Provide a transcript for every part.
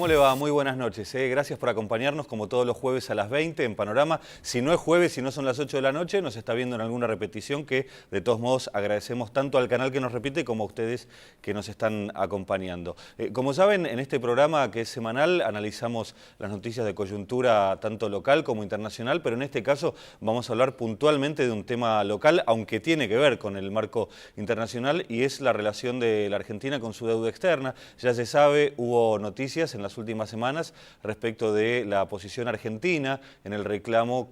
¿Cómo le va? Muy buenas noches. Gracias por acompañarnos como todos los jueves a las 20 en Panorama. Si no es jueves, si no son las 8 de la noche, nos está viendo en alguna repetición que de todos modos agradecemos tanto al canal que nos repite como a ustedes que nos están acompañando. Como saben, en este programa que es semanal analizamos las noticias de coyuntura tanto local como internacional, pero en este caso vamos a hablar puntualmente de un tema local, aunque tiene que ver con el marco internacional, y es la relación de la Argentina con su deuda externa. Ya se sabe, hubo noticias en las últimas semanas respecto de la posición argentina en el reclamo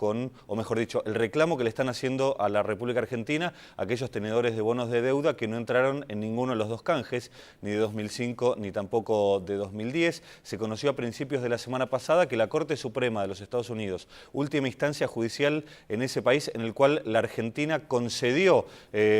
o mejor dicho, el reclamo que le están haciendo a la República Argentina aquellos tenedores de bonos de deuda que no entraron en ninguno de los dos canjes, ni de 2005 ni tampoco de 2010. Se conoció a principios de la semana pasada que la Corte Suprema de los Estados Unidos, última instancia judicial en ese país, en el cual la Argentina concedió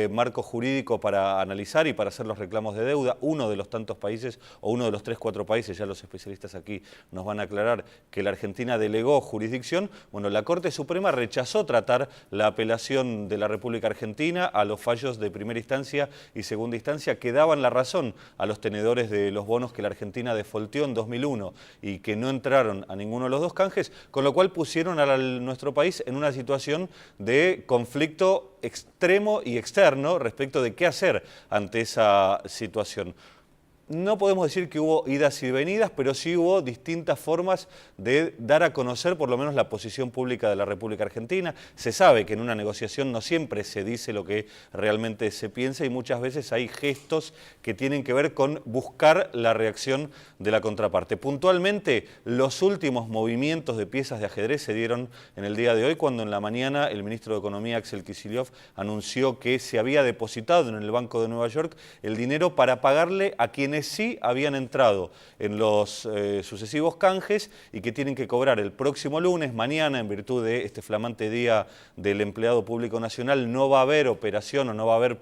marco jurídico para analizar y para hacer los reclamos de deuda, uno de los tantos países o uno de los 3-4 países, ya los especialistas aquí nos van a aclarar que la Argentina delegó jurisdicción. Bueno, la Corte Suprema rechazó tratar la apelación de la República Argentina a los fallos de primera instancia y segunda instancia que daban la razón a los tenedores de los bonos que la Argentina defaultió en 2001 y que no entraron a ninguno de los dos canjes, con lo cual pusieron a nuestro país en una situación de conflicto extremo y externo respecto de qué hacer ante esa situación. No podemos decir que hubo idas y venidas, pero sí hubo distintas formas de dar a conocer por lo menos la posición pública de la República Argentina. Se sabe que en una negociación no siempre se dice lo que realmente se piensa y muchas veces hay gestos que tienen que ver con buscar la reacción de la contraparte. Puntualmente, los últimos movimientos de piezas de ajedrez se dieron en el día de hoy, cuando en la mañana el ministro de Economía, Axel Kicillof, anunció que se había depositado en el Banco de Nueva York el dinero para pagarle a quienes sí habían entrado en los sucesivos canjes y que tienen que cobrar el próximo lunes. Mañana, en virtud de este flamante día del empleado público nacional, no va a haber operación o no va a haber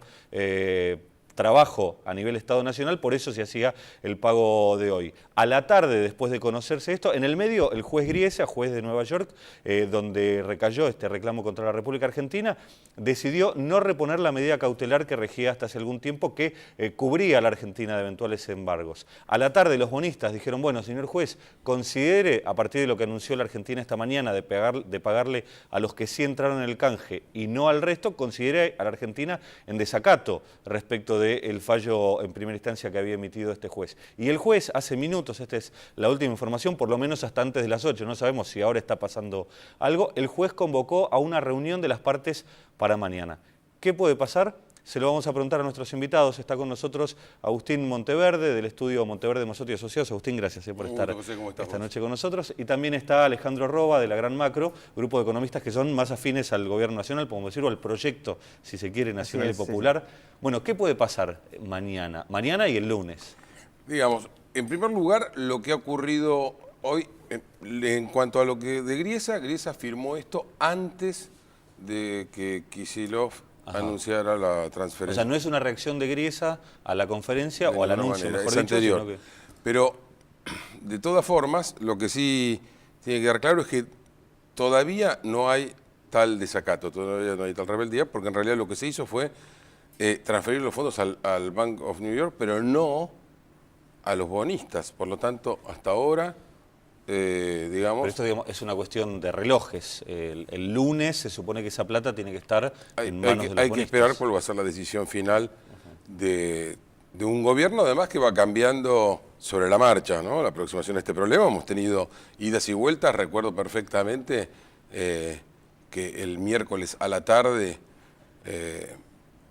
trabajo a nivel Estado Nacional, por eso se hacía el pago de hoy. A la tarde, después de conocerse esto, en el medio el juez Griesa, juez de Nueva York, donde recayó este reclamo contra la República Argentina, decidió no reponer la medida cautelar que regía hasta hace algún tiempo que cubría a la Argentina de eventuales embargos. A la tarde los bonistas dijeron, bueno, señor juez, considere, a partir de lo que anunció la Argentina esta mañana de pagarle a los que sí entraron en el canje y no al resto, considere a la Argentina en desacato respecto del fallo en primera instancia que había emitido este juez. Y el juez hace minutos, esta es la última información, por lo menos hasta antes de las 8, no sabemos si ahora está pasando algo, el juez convocó a una reunión de las partes para mañana. ¿Qué puede pasar? Se lo vamos a preguntar a nuestros invitados. Está con nosotros Agustín Monteverde, del estudio Monteverde Mozotti Asociados. Agustín, gracias por estar esta noche con nosotros. Y también está Alejandro Roba, de la Gran Macro, grupo de economistas que son más afines al gobierno nacional, podemos decirlo, al proyecto, si se quiere, nacional y popular. Sí. Bueno, ¿qué puede pasar mañana? Mañana y el lunes. Digamos, en primer lugar, lo que ha ocurrido hoy, en cuanto a lo que de Griesa firmó esto antes de que Kicillof anunciara la transferencia. O sea, no es una reacción de Griesa a la conferencia o al anuncio, manera, mejor es dicho, anterior. sino que... Pero, de todas formas, lo que sí tiene que quedar claro es que todavía no hay tal desacato, todavía no hay tal rebeldía, porque en realidad lo que se hizo fue transferir los fondos al Bank of New York, pero no a los bonistas. Por lo tanto, hasta ahora... digamos, pero esto es una cuestión de relojes. El lunes se supone que esa plata tiene que estar en manos de los bonistas. Hay que esperar cuál va a ser la decisión final de un gobierno, además que va cambiando sobre la marcha, ¿no? La aproximación a este problema. Hemos tenido idas y vueltas. Recuerdo perfectamente que el miércoles a la tarde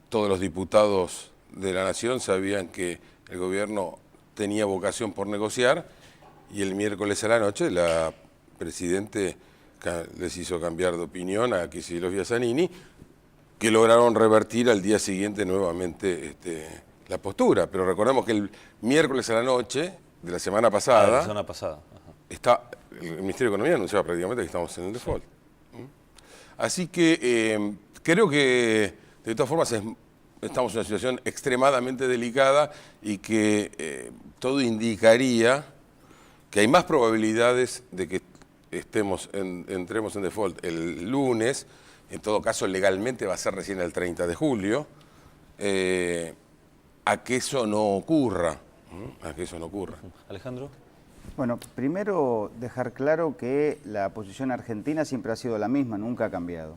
todos los diputados de la Nación sabían que el gobierno tenía vocación por negociar. Y el miércoles a la noche la Presidente les hizo cambiar de opinión a Kicillof y a Zanini, que lograron revertir al día siguiente nuevamente la postura. Pero recordemos que el miércoles a la noche de la semana pasada, el Ministerio de Economía anunciaba prácticamente que estamos en el default. Sí. Así que creo que de todas formas estamos en una situación extremadamente delicada y que todo indicaría que hay más probabilidades de que entremos en default el lunes. En todo caso, legalmente va a ser recién el 30 de julio, a que eso no ocurra. Alejandro. Bueno, primero dejar claro que la posición argentina siempre ha sido la misma, nunca ha cambiado.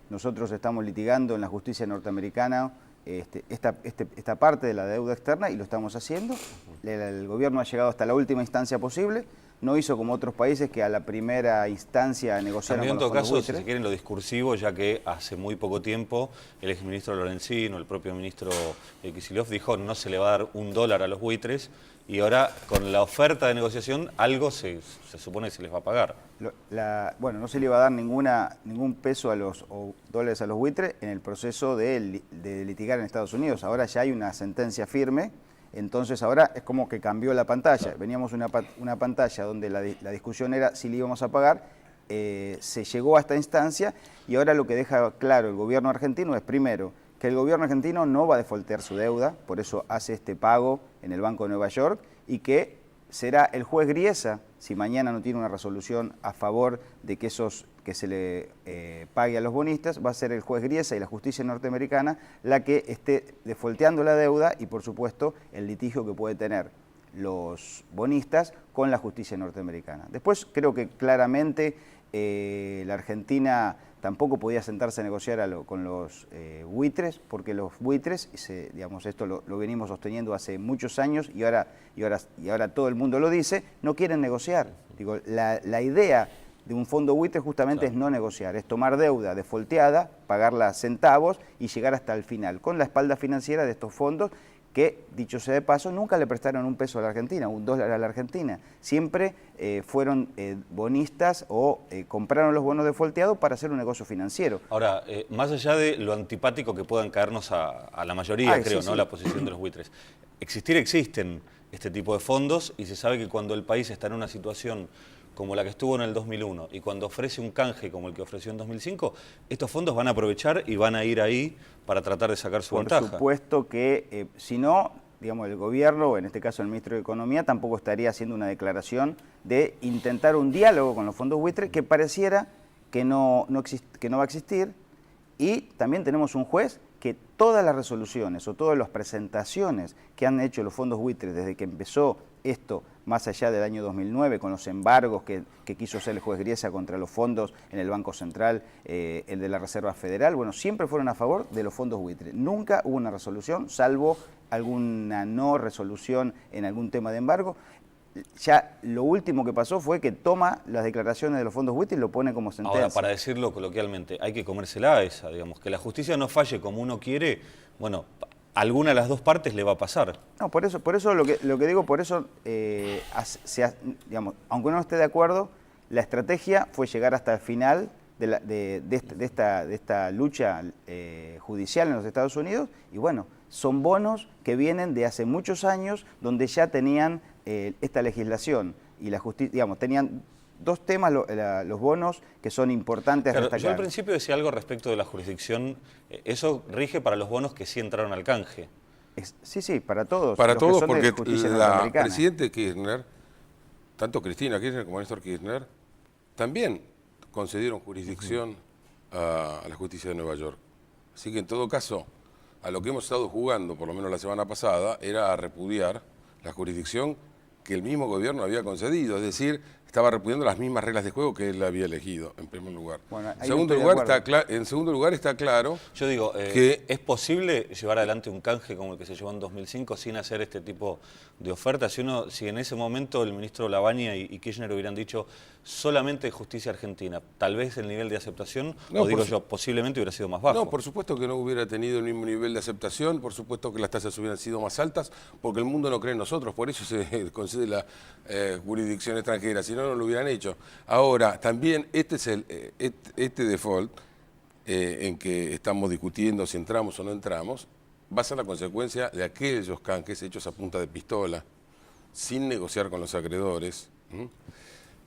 Nosotros estamos litigando en la justicia norteamericana esta parte de la deuda externa y lo estamos haciendo. El gobierno ha llegado hasta la última instancia posible. No hizo como otros países que a la primera instancia negociaron También con en los todo fondos caso, si buitres. se quiere, en lo discursivo, ya que hace muy poco tiempo el exministro Lorenzino, el propio ministro Kicillof, dijo no se le va a dar $1 a los buitres y ahora con la oferta de negociación algo se supone que se les va a pagar. Bueno, no se le iba a dar ningún peso o dólares a los buitres en el proceso de litigar en Estados Unidos. Ahora ya hay una sentencia firme. Entonces ahora es como que cambió la pantalla. Veníamos una pantalla donde la discusión era si le íbamos a pagar, se llegó a esta instancia y ahora lo que deja claro el gobierno argentino es, primero, que el gobierno argentino no va a defaultear su deuda, por eso hace este pago en el Banco de Nueva York, y que será el juez Griesa, si mañana no tiene una resolución a favor de que se le pague a los bonistas, va a ser el juez Griesa y la justicia norteamericana la que esté defaulteando la deuda y, por supuesto, el litigio que puede tener los bonistas con la justicia norteamericana. Después creo que claramente la Argentina tampoco podía sentarse a negociar con los buitres, porque los buitres, digamos, esto lo venimos sosteniendo hace muchos años y ahora todo el mundo lo dice, no quieren negociar. Digo, la idea de un fondo buitre justamente es no negociar, es tomar deuda defaulteada, pagarla a centavos y llegar hasta el final, con la espalda financiera de estos fondos que, dicho sea de paso, nunca le prestaron un peso a la Argentina, $1 a la Argentina. Siempre fueron bonistas o compraron los bonos defaulteados para hacer un negocio financiero. Ahora, más allá de lo antipático que puedan caernos a la mayoría, creo, sí, ¿no? sí. La posición de los buitres. Existen este tipo de fondos y se sabe que cuando el país está en una situación como la que estuvo en el 2001 y cuando ofrece un canje como el que ofreció en 2005, estos fondos van a aprovechar y van a ir ahí para tratar de sacar su ventaja. Por supuesto que, si no, digamos, el gobierno, o en este caso el ministro de Economía, tampoco estaría haciendo una declaración de intentar un diálogo con los fondos buitres que pareciera que no va a existir. Y también tenemos un juez que todas las resoluciones o todas las presentaciones que han hecho los fondos buitres desde que empezó esto, más allá del año 2009, con los embargos que quiso hacer el juez Griesa contra los fondos en el Banco Central, el de la Reserva Federal, bueno, siempre fueron a favor de los fondos buitres. Nunca hubo una resolución, salvo alguna no resolución en algún tema de embargo. Ya lo último que pasó fue que toma las declaraciones de los fondos buitres y lo pone como sentencia. Ahora, para decirlo coloquialmente, hay que comérsela esa, digamos, que la justicia no falle como uno quiere, bueno, alguna de las dos partes le va a pasar. No, por eso lo que digo, por eso, digamos, aunque uno no esté de acuerdo, la estrategia fue llegar hasta el final de esta lucha judicial en los Estados Unidos, y bueno, son bonos que vienen de hace muchos años, donde ya tenían esta legislación y la justicia, digamos, tenían dos temas los bonos que son importantes a destacar. Yo al principio decía algo respecto de la jurisdicción, eso rige para los bonos que sí entraron al canje. Sí, para todos. Para los que todos, son de porque justicia la norteamericana. presidente Kirchner, tanto Cristina Kirchner como Néstor Kirchner, también concedieron jurisdicción a la justicia de Nueva York. Así que en todo caso, a lo que hemos estado jugando, por lo menos la semana pasada, era a repudiar la jurisdicción que el mismo gobierno había concedido, es decir, estaba repudiando las mismas reglas de juego que él había elegido, en primer lugar. Bueno, En segundo lugar está claro Yo digo, que ¿es posible llevar adelante un canje como el que se llevó en 2005 sin hacer este tipo de ofertas? Si en ese momento el ministro Lavagna y Kirchner hubieran dicho solamente justicia argentina, tal vez el nivel de aceptación, posiblemente hubiera sido más bajo. No, por supuesto que no hubiera tenido el mismo nivel de aceptación, por supuesto que las tasas hubieran sido más altas, porque el mundo no cree en nosotros, por eso se concede la jurisdicción extranjera, si no, no lo hubieran hecho. Ahora, también este default en que estamos discutiendo si entramos o no entramos, va a ser la consecuencia de aquellos canjes hechos a punta de pistola, sin negociar con los acreedores.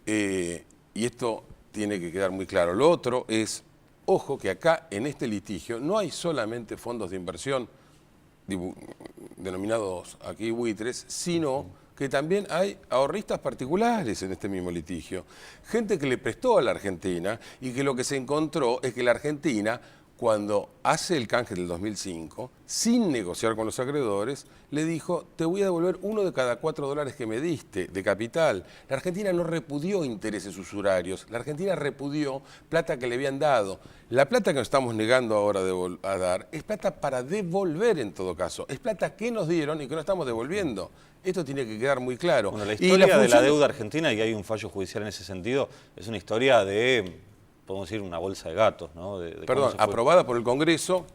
Y esto tiene que quedar muy claro. Lo otro es, ojo que acá en este litigio no hay solamente fondos de inversión denominados aquí buitres, sino que también hay ahorristas particulares en este mismo litigio. Gente que le prestó a la Argentina y que lo que se encontró es que la Argentina, cuando hace el canje del 2005, sin negociar con los acreedores, le dijo, te voy a devolver uno de cada $4 que me diste de capital. La Argentina no repudió intereses usurarios, la Argentina repudió plata que le habían dado. La plata que nos estamos negando ahora a dar es plata para devolver en todo caso, es plata que nos dieron y que no estamos devolviendo. Esto tiene que quedar muy claro. Bueno, la historia de la deuda argentina, y hay un fallo judicial en ese sentido, es una historia de, podemos decir, una bolsa de gatos, ¿no? Perdón, aprobada por el Congreso,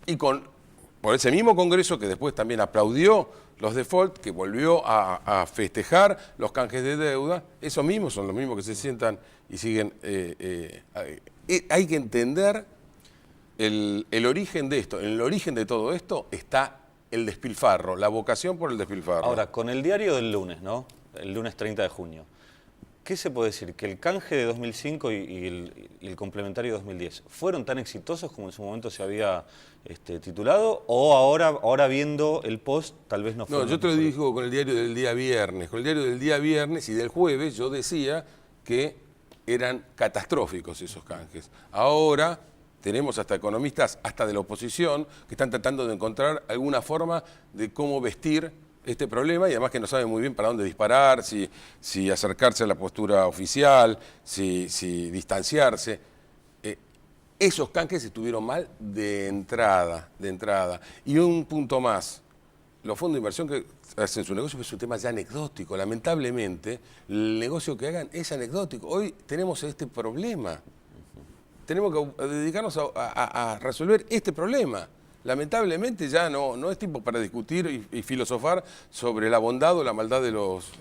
y por ese mismo Congreso que después también aplaudió los default, que volvió a festejar los canjes de deuda. Esos mismos son los mismos que se sientan y siguen. Hay que entender el origen de esto. En el origen de todo esto está el despilfarro, la vocación por el despilfarro. Ahora, con el diario del lunes, ¿no? El lunes 30 de junio. ¿Qué se puede decir? ¿Que el canje de 2005 y el complementario de 2010 fueron tan exitosos como en su momento se había titulado? ¿O ahora viendo el post tal vez no fueron? No, yo te lo digo con el diario del día viernes. Con el diario del día viernes y del jueves yo decía que eran catastróficos esos canjes. Ahora tenemos hasta economistas, hasta de la oposición, que están tratando de encontrar alguna forma de cómo vestir este problema y además que no saben muy bien para dónde disparar, si acercarse a la postura oficial, si distanciarse. Esos canjes estuvieron mal de entrada. Y un punto más, los fondos de inversión que hacen su negocio es un tema ya anecdótico. Lamentablemente, el negocio que hagan es anecdótico. Hoy tenemos este problema. Tenemos que dedicarnos a resolver este problema. Lamentablemente ya no es tiempo para discutir y filosofar sobre la bondad o la maldad de los...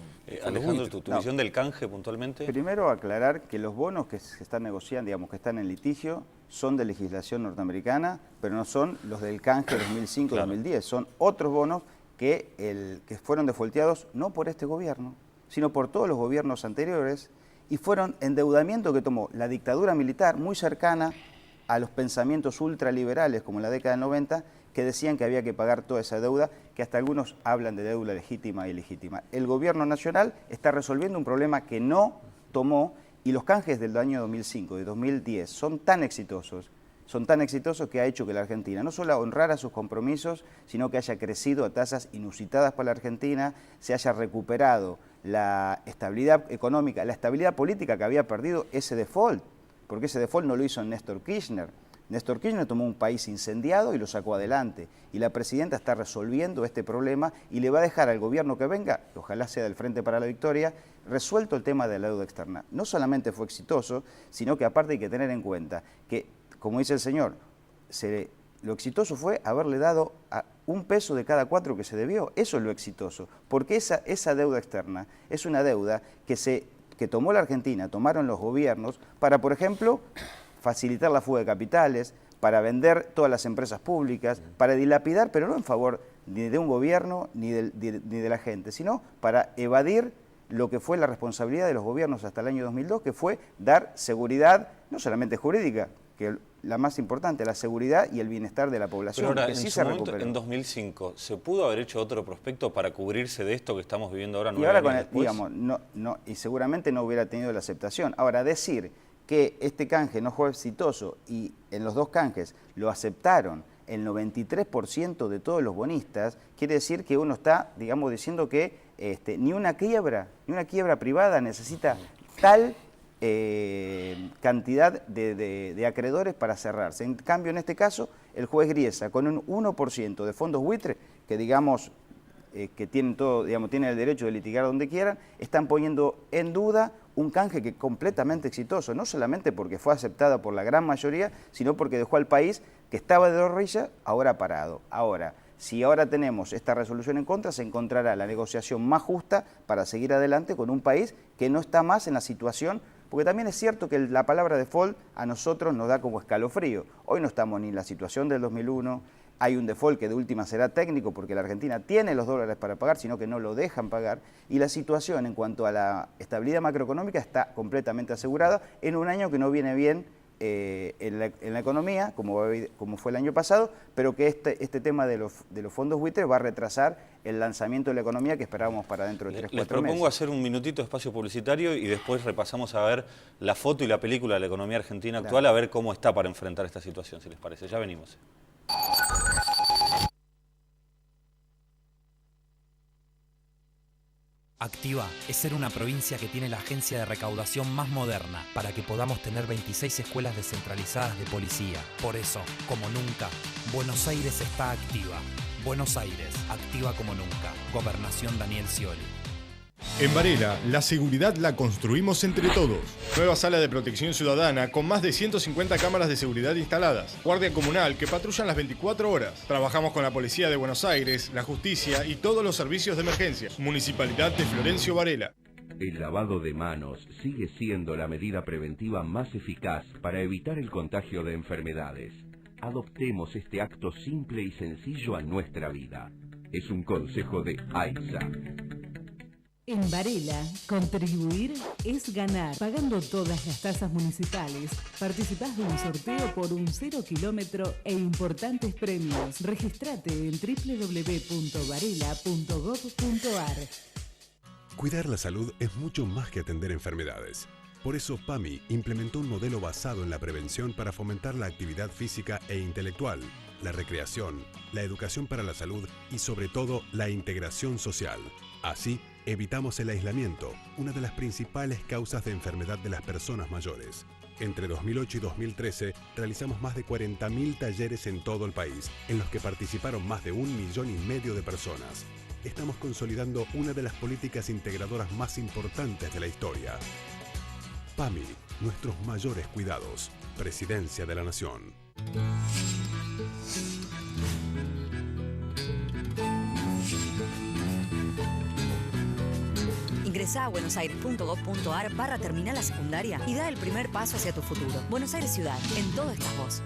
Alejandro, tu visión del canje puntualmente. Primero aclarar que los bonos que se están negociando, digamos que están en litigio, son de legislación norteamericana, pero no son los del canje 2005-2010. Claro. Son otros bonos que fueron defaulteados no por este gobierno, sino por todos los gobiernos anteriores, y fueron endeudamiento que tomó la dictadura militar muy cercana a los pensamientos ultraliberales como en la década del 90, que decían que había que pagar toda esa deuda, que hasta algunos hablan de deuda legítima e ilegítima. El gobierno nacional está resolviendo un problema que no tomó, y los canjes del año 2005 y 2010 son tan exitosos que ha hecho que la Argentina no solo honrara sus compromisos, sino que haya crecido a tasas inusitadas para la Argentina, se haya recuperado la estabilidad económica, la estabilidad política que había perdido ese default, porque ese default no lo hizo Néstor Kirchner. Néstor Kirchner tomó un país incendiado y lo sacó adelante. Y la presidenta está resolviendo este problema y le va a dejar al gobierno que venga, que ojalá sea del Frente para la Victoria, resuelto el tema de la deuda externa. No solamente fue exitoso, sino que aparte hay que tener en cuenta que, como dice el señor, lo exitoso fue haberle dado a $1 de cada 4 que se debió. Eso es lo exitoso, porque esa deuda externa es una deuda que tomó la Argentina, tomaron los gobiernos para, por ejemplo, facilitar la fuga de capitales, para vender todas las empresas públicas, para dilapidar, pero no en favor ni de un gobierno ni de la gente, sino para evadir lo que fue la responsabilidad de los gobiernos hasta el año 2002, que fue dar seguridad, no solamente jurídica, que la más importante, la seguridad y el bienestar de la población. Pero ahora, que sí en se momento, recuperó. en 2005, ¿se pudo haber hecho otro prospecto para cubrirse de esto que estamos viviendo ahora? Y ahora, digamos, y seguramente no hubiera tenido la aceptación. Ahora, decir que este canje no fue exitoso y en los dos canjes lo aceptaron el 93% de todos los bonistas, quiere decir que uno está, digamos, diciendo que ni una quiebra privada necesita tal cantidad de acreedores para cerrarse. En cambio, en este caso, el juez Griesa, con un 1% de fondos buitre, que digamos que tienen el derecho de litigar donde quieran, están poniendo en duda un canje que es completamente exitoso, no solamente porque fue aceptada por la gran mayoría, sino porque dejó al país que estaba de rodillas ahora parado. Ahora, si ahora tenemos esta resolución en contra, se encontrará la negociación más justa para seguir adelante con un país que no está más en la situación, porque también es cierto que la palabra default a nosotros nos da como escalofrío. Hoy no estamos ni en la situación del 2001, hay un default que de última será técnico porque la Argentina tiene los dólares para pagar, sino que no lo dejan pagar, y la situación en cuanto a la estabilidad macroeconómica está completamente asegurada en un año que no viene bien en la economía, como fue el año pasado, pero que este tema de los fondos buitres va a retrasar el lanzamiento de la economía que esperábamos para dentro de 3-4 meses. Les propongo hacer un minutito de espacio publicitario y después repasamos a ver la foto y la película de la economía argentina actual, a ver cómo está para enfrentar esta situación, si les parece. Ya venimos. Activa es ser una provincia que tiene la agencia de recaudación más moderna para que podamos tener 26 escuelas descentralizadas de policía. Por eso, como nunca, Buenos Aires está activa. Buenos Aires, activa como nunca. Gobernación Daniel Scioli. En Varela, la seguridad la construimos entre todos. Nueva sala de protección ciudadana con más de 150 cámaras de seguridad instaladas. Guardia comunal que patrullan las 24 horas. Trabajamos con la Policía de Buenos Aires, la Justicia y todos los servicios de emergencia. Municipalidad de Florencio Varela. El lavado de manos sigue siendo la medida preventiva más eficaz para evitar el contagio de enfermedades. Adoptemos este acto simple y sencillo a nuestra vida. Es un consejo de AISA. En Varela, contribuir es ganar. Pagando todas las tasas municipales, participás de un sorteo por un 0 kilómetro e importantes premios. Registrate en www.varela.gov.ar. Cuidar la salud es mucho más que atender enfermedades. Por eso PAMI implementó un modelo basado en la prevención para fomentar la actividad física e intelectual, la recreación, la educación para la salud y sobre todo la integración social. Así, evitamos el aislamiento, una de las principales causas de enfermedad de las personas mayores. Entre 2008 y 2013 realizamos más de 40.000 talleres en todo el país, en los que participaron más de 1,5 millones de personas. Estamos consolidando una de las políticas integradoras más importantes de la historia. PAMI, nuestros mayores cuidados. Presidencia de la Nación. Ingresá a buenosaires.gov.ar /terminal la secundaria y da el primer paso hacia tu futuro. Buenos Aires Ciudad, en todo estás vos.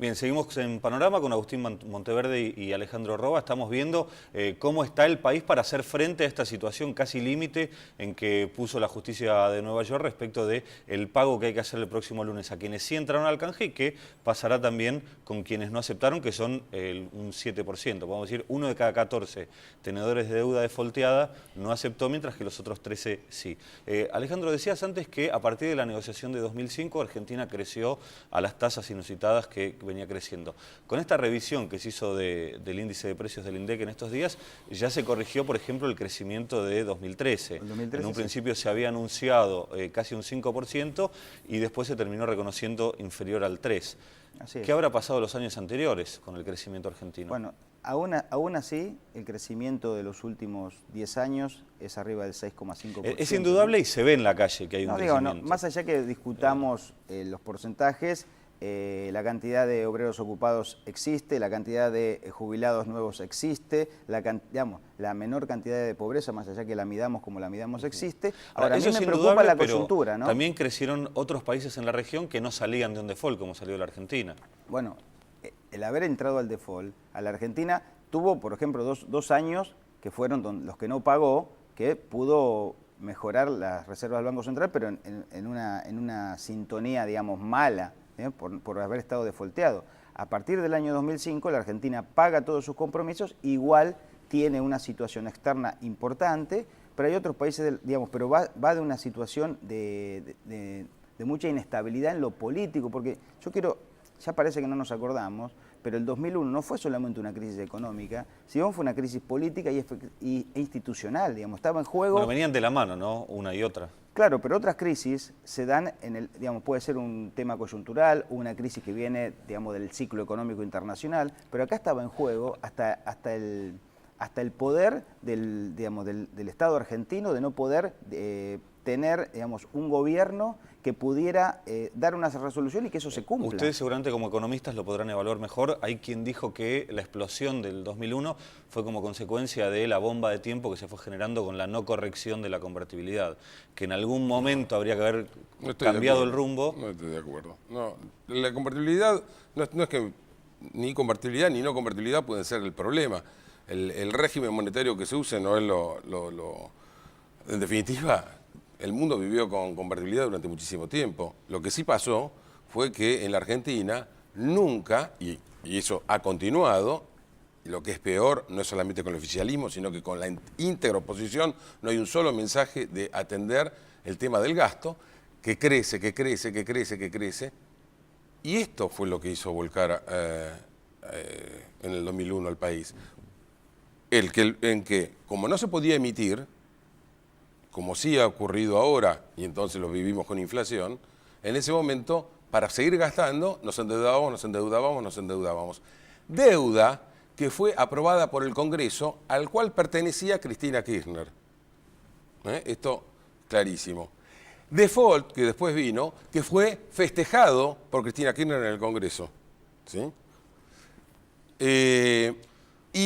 Bien, seguimos en Panorama con Agustín Monteverde y Alejandro Roba. Estamos viendo cómo está el país para hacer frente a esta situación casi límite en que puso la justicia de Nueva York respecto del pago que hay que hacer el próximo lunes a quienes sí entraron al canje y que pasará también con quienes no aceptaron, que son un 7%. Podemos decir, 1 de cada 14 tenedores de deuda defolteada no aceptó, mientras que los otros 13 sí. Alejandro, decías antes que a partir de la negociación de 2005 Argentina creció a las tasas inusitadas que venía creciendo. Con esta revisión que se hizo del índice de precios del INDEC en estos días, ya se corrigió, por ejemplo, el crecimiento de 2013. En un principio se había anunciado casi un 5% y después se terminó reconociendo inferior al 3%. ¿Qué habrá pasado los años anteriores con el crecimiento argentino? Bueno, aún así, el crecimiento de los últimos 10 años es arriba del 6,5%. Es indudable y se ve en la calle que hay un crecimiento. No, más allá que discutamos los porcentajes, la cantidad de obreros ocupados existe, la cantidad de jubilados nuevos existe, la menor cantidad de pobreza, más allá que la midamos como la midamos, existe. Ahora, a mí me preocupa la coyuntura, ¿no? También crecieron otros países en la región que no salían de un default, como salió la Argentina. Bueno, el haber entrado al default, a la Argentina tuvo, por ejemplo, dos años que fueron los que no pagó, que pudo mejorar las reservas del Banco Central, pero en una sintonía, digamos, mala, por haber estado defolteado. A partir del año 2005 la Argentina paga todos sus compromisos, igual tiene una situación externa importante, pero hay otros países, pero va de una situación de mucha inestabilidad en lo político, porque ya parece que no nos acordamos, pero el 2001 no fue solamente una crisis económica, sino fue una crisis política e institucional, estaba en juego... Bueno, venían de la mano, ¿no? Una y otra. Claro, pero otras crisis se dan puede ser un tema coyuntural, una crisis que viene, del ciclo económico internacional, pero acá estaba en juego hasta el poder del Estado argentino de no poder tener, un gobierno que pudiera dar una resolución y que eso se cumpla. Ustedes seguramente como economistas lo podrán evaluar mejor. Hay quien dijo que la explosión del 2001 fue como consecuencia de la bomba de tiempo que se fue generando con la no corrección de la convertibilidad, que en algún momento habría que haber cambiado el rumbo. No estoy de acuerdo. No, la convertibilidad no es que ni convertibilidad ni no convertibilidad pueden ser el problema. el régimen monetario que se use no es En definitiva, el mundo vivió con convertibilidad durante muchísimo tiempo. Lo que sí pasó fue que en la Argentina nunca, y eso ha continuado, y lo que es peor, no es solamente con el oficialismo, sino que con la íntegra oposición, no hay un solo mensaje de atender el tema del gasto, que crece, que crece, que crece, que crece. Y esto fue lo que hizo volcar en el 2001 al país. En que, como no se podía emitir, como sí ha ocurrido ahora, y entonces lo vivimos con inflación, en ese momento, para seguir gastando, nos endeudábamos, nos endeudábamos, nos endeudábamos. Deuda que fue aprobada por el Congreso, al cual pertenecía Cristina Kirchner. Esto clarísimo. Default, que después vino, que fue festejado por Cristina Kirchner en el Congreso. ¿Sí?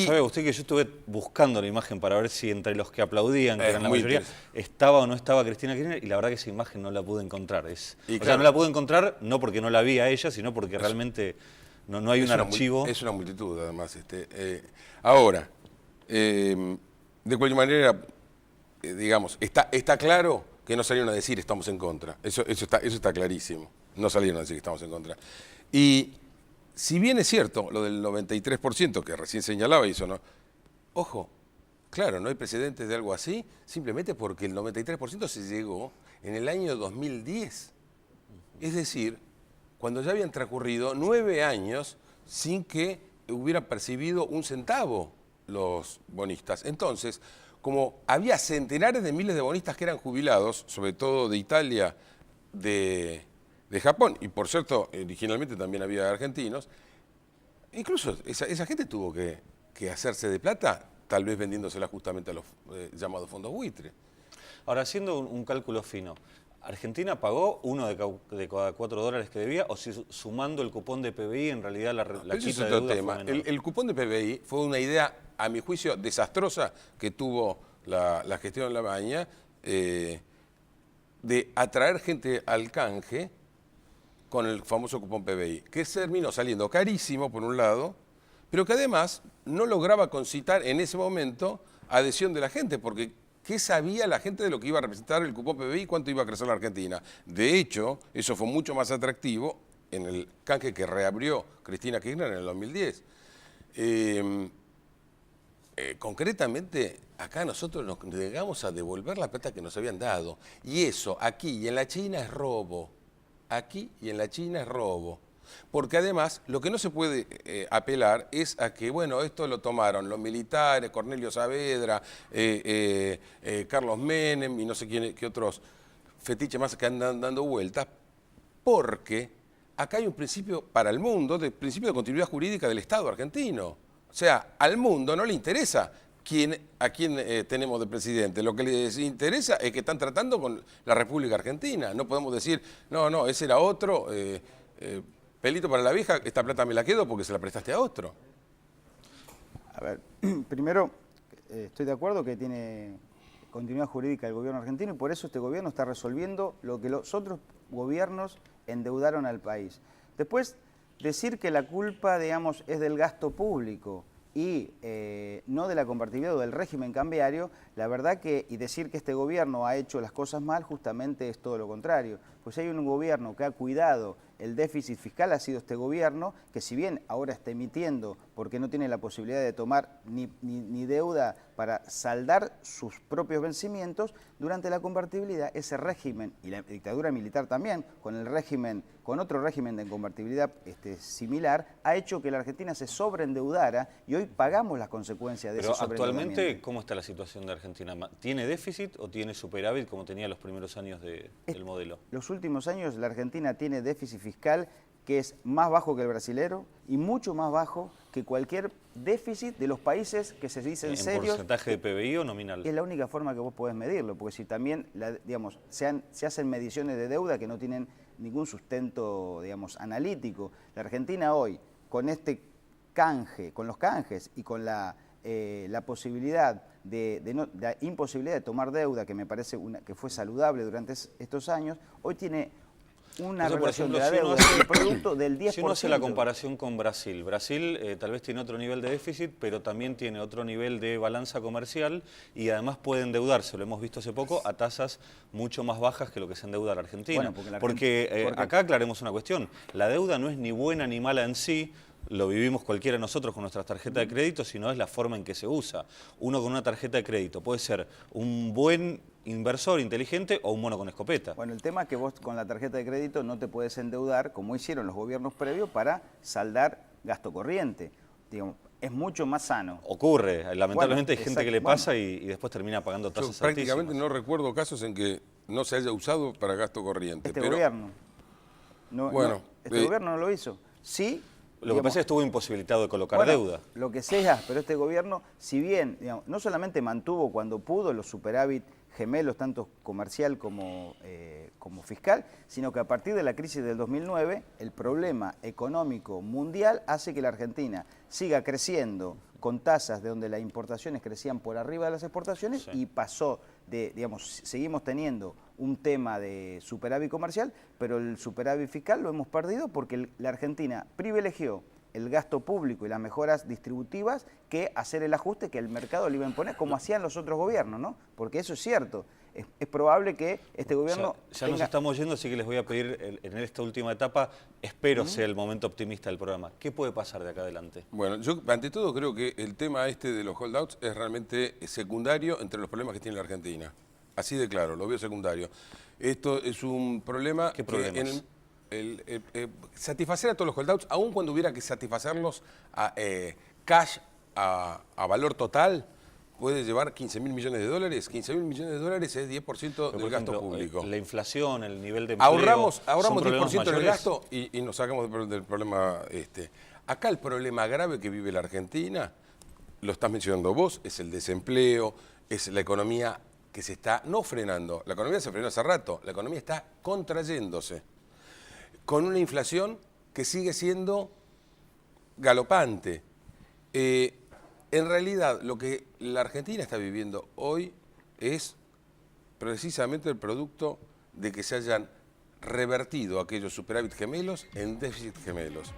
¿Sabe usted que yo estuve buscando la imagen para ver si entre los que aplaudían, que eran la mayoría, estaba o no estaba Cristina Kirchner? Y la verdad que esa imagen no la pude encontrar. O sea, no la pude encontrar no porque no la vi a ella, sino porque realmente no hay un archivo. Es una multitud, además. Ahora, de cualquier manera, digamos, está claro que no salieron a decir estamos en contra. Eso está clarísimo. No salieron a decir que estamos en contra. Y si bien es cierto lo del 93% que recién señalaba y eso no, ojo, claro, no hay precedentes de algo así, simplemente porque el 93% se llegó en el año 2010. Es decir, cuando ya habían transcurrido 9 años sin que hubieran percibido un centavo los bonistas. Entonces, como había centenares de miles de bonistas que eran jubilados, sobre todo de Italia, de Japón, y por cierto, originalmente también había argentinos, incluso esa gente tuvo que hacerse de plata, tal vez vendiéndosela justamente a los llamados fondos buitre. Ahora, haciendo un cálculo fino, ¿Argentina pagó uno de cada $4 que debía, o si sumando el cupón de PBI en realidad la quita de deuda fue menor? El cupón de PBI fue una idea, a mi juicio, desastrosa que tuvo la gestión de Labaña, de atraer gente al canje con el famoso cupón PBI, que terminó saliendo carísimo por un lado, pero que además no lograba concitar en ese momento adhesión de la gente, porque ¿qué sabía la gente de lo que iba a representar el cupón PBI y cuánto iba a crecer la Argentina? De hecho, eso fue mucho más atractivo en el canje que reabrió Cristina Kirchner en el 2010. Concretamente, acá nosotros nos negamos a devolver la plata que nos habían dado. Y eso, aquí y en la China, es robo. Aquí y en la China es robo. Porque además, lo que no se puede apelar es a que, bueno, esto lo tomaron los militares, Cornelio Saavedra, Carlos Menem y no sé qué otros fetiches más que andan dando vueltas, porque acá hay un principio para el mundo, de principio de continuidad jurídica del Estado argentino. O sea, al mundo no le interesa a quién tenemos de presidente. Lo que les interesa es que están tratando con la República Argentina. No podemos decir, no, ese era otro, pelito para la vieja, esta plata me la quedo porque se la prestaste a otro. A ver, primero, estoy de acuerdo que tiene continuidad jurídica el gobierno argentino y por eso este gobierno está resolviendo lo que los otros gobiernos endeudaron al país. Después, decir que la culpa, digamos, es del gasto público y no de la convertibilidad o del régimen cambiario, la verdad que, y decir que este gobierno ha hecho las cosas mal, justamente es todo lo contrario. Pues hay un gobierno que ha cuidado el déficit fiscal, ha sido este gobierno, que si bien ahora está emitiendo porque no tiene la posibilidad de tomar ni deuda para saldar sus propios vencimientos, durante la convertibilidad ese régimen, y la dictadura militar también, con otro régimen de convertibilidad similar, ha hecho que la Argentina se sobreendeudara y hoy pagamos las consecuencias de ese sobreendeudamiento. Pero actualmente, ¿cómo está la situación de Argentina? ¿Tiene déficit o tiene superávit como tenía los primeros años del modelo? Los últimos años la Argentina tiene déficit fiscal que es más bajo que el brasilero y mucho más bajo que cualquier déficit de los países que se dicen serios. ¿En porcentaje de PBI o nominal? Es la única forma que vos podés medirlo, porque si también, digamos, se hacen mediciones de deuda que no tienen ningún sustento, digamos, analítico. La Argentina hoy, con este canje, con los canjes y con la posibilidad la imposibilidad de tomar deuda, que me parece que fue saludable durante estos años, hoy tiene una Por relación ejemplo, de la si uno deuda hace- del producto del 10%. Si uno hace la comparación con Brasil, Brasil tal vez tiene otro nivel de déficit, pero también tiene otro nivel de balanza comercial y además puede endeudarse, lo hemos visto hace poco, a tasas mucho más bajas que lo que se endeuda la Argentina. Bueno, porque acá aclaremos una cuestión, la deuda no es ni buena ni mala en sí, lo vivimos cualquiera de nosotros con nuestras tarjetas de crédito, sino es la forma en que se usa. Uno con una tarjeta de crédito puede ser un buen inversor inteligente o un mono con escopeta. Bueno, el tema es que vos con la tarjeta de crédito no te puedes endeudar, como hicieron los gobiernos previos, para saldar gasto corriente. Digamos, es mucho más sano. Ocurre, lamentablemente Bueno, hay gente que le pasa y después termina pagando tasas Yo prácticamente altísimas. no recuerdo casos en que no se haya usado para gasto corriente. Este pero gobierno. Bueno, este gobierno no lo hizo. Sí. Lo que pasa es que estuvo imposibilitado de colocar bueno, deuda. Lo que sea, pero este gobierno, si bien no solamente mantuvo cuando pudo los superávit gemelos, tanto comercial como fiscal, sino que a partir de la crisis del 2009, el problema económico mundial hace que la Argentina siga creciendo con tasas de donde las importaciones crecían por arriba de las exportaciones y pasó de, seguimos teniendo un tema de superávit comercial, pero el superávit fiscal lo hemos perdido porque la Argentina privilegió el gasto público y las mejoras distributivas que hacer el ajuste que el mercado le iba a imponer, como hacían los otros gobiernos, ¿no? Porque eso es cierto. Es probable que este gobierno Ya nos estamos yendo, así que les voy a pedir en esta última etapa, espero sea el momento optimista del programa. ¿Qué puede pasar de acá adelante? Bueno, yo ante todo creo que el tema de los holdouts es realmente secundario entre los problemas que tiene la Argentina. Así de claro, lo veo secundario. Esto es un problema ¿Qué problemas? Satisfacer a todos los holdouts, aun cuando hubiera que satisfacerlos a cash a valor total, puede llevar 15.000 millones de dólares. 15.000 millones de dólares es 10% del gasto público. La inflación, el nivel de empleo... Ahorramos ¿son 10% problemas del mayores? gasto y nos sacamos del problema Acá el problema grave que vive la Argentina, lo estás mencionando vos, es el desempleo, es la economía que se está no frenando. La economía se frenó hace rato, la economía está contrayéndose, con una inflación que sigue siendo galopante. En realidad, lo que la Argentina está viviendo hoy es precisamente el producto de que se hayan revertido aquellos superávit gemelos en déficit gemelos.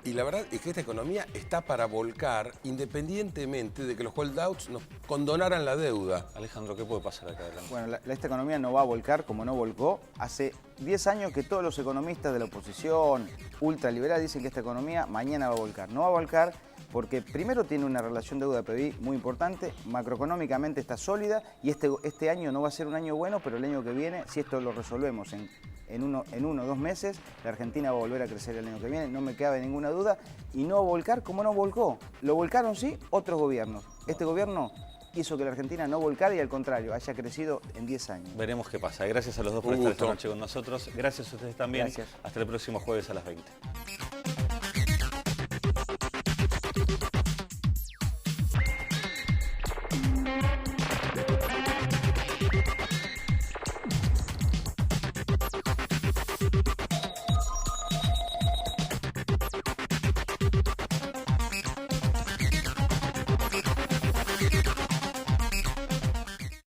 Y la verdad es que esta economía está para volcar independientemente de que los holdouts nos condonaran la deuda. Alejandro, ¿qué puede pasar acá adelante? Bueno, esta economía no va a volcar como no volcó. Hace 10 años que todos los economistas de la oposición ultraliberal dicen que esta economía mañana va a volcar. No va a volcar porque primero tiene una relación deuda-PBI muy importante, macroeconómicamente está sólida y este año no va a ser un año bueno, pero el año que viene, si esto lo resolvemos en uno o 2 meses, la Argentina va a volver a crecer el año que viene, no me cabe ninguna duda, y no va a volcar como no volcó. Lo volcaron sí otros gobiernos. Este gobierno hizo que la Argentina no volcara y al contrario, haya crecido en 10 años. Veremos qué pasa. Gracias a los dos por estar esta noche con nosotros. Gracias a ustedes también. Gracias. Hasta el próximo jueves a las 20.